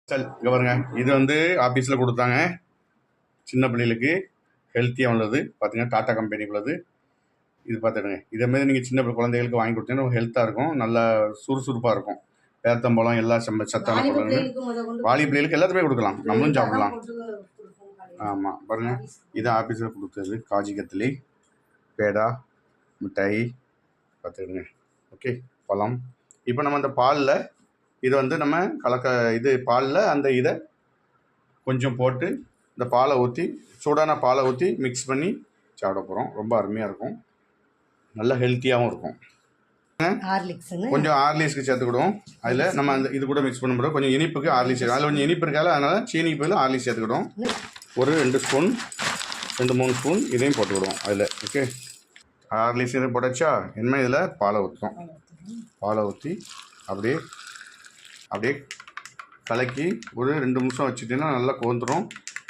சரி இங்கே பாருங்க, இது வந்து ஆஃபீஸில் கொடுத்தாங்க. சின்ன பிள்ளைகளுக்கு ஹெல்த்தியாக உள்ளது பார்த்தீங்கன்னா, டாட்டா கம்பெனி உள்ளது. இது பார்த்துடுங்க, இதேமாரி நீங்கள் சின்ன குழந்தைகளுக்கு வாங்கி கொடுத்தீங்கன்னா ஹெல்த்தாக இருக்கும், நல்லா சுறுசுறுப்பாக இருக்கும். பேர்த்தம்பழம் எல்லா சத்தான பொருளுங்க. வாலி பிள்ளைகளுக்கு எல்லாத்துமே கொடுக்கலாம், நம்மளும் சாப்பிடலாம். ஆமாம் பாருங்கள், இது ஆஃபீஸில் கொடுத்தது காஜி கத்திலி, பேடா, மிட்டாய் பார்த்துக்கிடுங்க. ஓகே, பழம். இப்போ நம்ம அந்த பாலில் இது வந்து நம்ம இது பாலில் அந்த இதை கொஞ்சம் போட்டு இந்த பாலை ஊற்றி, சூடான பாலை ஊற்றி மிக்ஸ் பண்ணி சாப்பிட போகிறோம். ரொம்ப அருமையாக இருக்கும், நல்ல ஹெல்த்தியாகவும் இருக்கும். கொஞ்சம் ஹார்லிக்ஸ்க்கு சேர்த்துக்கிடுவோம். அதில் நம்ம அந்த இது கூட மிக்ஸ் பண்ணும்போது கொஞ்சம் இனிப்புக்கு ஹார்லிக்ஸ், அதில் கொஞ்சம் இனிப்பு இருக்காது, அதனால் சீனி பதில் ஹார்லிக்ஸ் சேர்த்துக்கிடுவோம். ஒரு 2 ஸ்பூன் 2-3 ஸ்பூன் இதையும் போட்டுக்கிடுவோம் அதில். ஓகே, ஹார்லிக்ஸ் இதை போட்டாச்சா, என்ன இதில் பாலை ஊற்றோம். பாலை ஊற்றி அப்படியே கலக்கி ஒரு 2 நிமிஷம் வச்சுட்டிங்கன்னா நல்லா கோந்துடும்.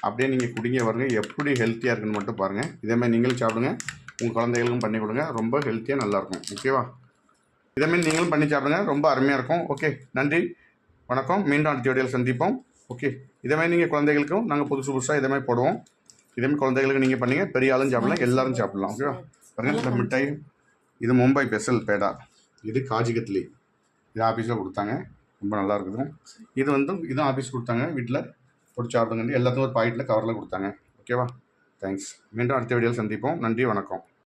அப்படியே நீங்கள் குடிங்க, பாருங்க எப்படி ஹெல்த்தியாக இருக்குன்னு மட்டும் பாருங்கள். இதேமாதிரி நீங்களும் சாப்பிடுங்க, உங்கள் குழந்தைகளுக்கும் பண்ணி கொடுங்க, ரொம்ப ஹெல்த்தியாக நல்லாயிருக்கும். ஓகேவா, இதேமாரி நீங்களும் பண்ணி சாப்பிடுங்க, ரொம்ப அருமையாக இருக்கும். ஓகே, நன்றி, வணக்கம், மீண்டும் அடுத்த வீடியோவில் சந்திப்போம். ஓகே, இதேமாதிரி நீங்கள் குழந்தைகளுக்கும் நாங்கள் புதுசாக இதேமாதிரி போடுவோம். இதேமாதிரி குழந்தைகளுக்கு நீங்கள் பண்ணீங்க, பெரிய ஆளும் சாப்பிடலாம், எல்லோரும் சாப்பிடலாம். ஓகேவா, பாருங்கள் இந்த மிட்டாய், இது மும்பை ஸ்பெஷல் பேடா, இது காஜி கத்லி, இது ஆஃபீஸில் கொடுத்தாங்க, ரொம்ப நல்லா இருக்குது. இது வந்து இதுவும் ஆஃபீஸ் கொடுத்தாங்க, வீட்டில் போட்டு சாப்பிடுங்க, எல்லாத்துக்கும் ஒரு பாக்கெட்டில் கவரில் கொடுத்தாங்க. ஓகேவா, தேங்க்ஸ், மீண்டும் அடுத்த வீடியோவில் சந்திப்போம். நன்றி, வணக்கம்.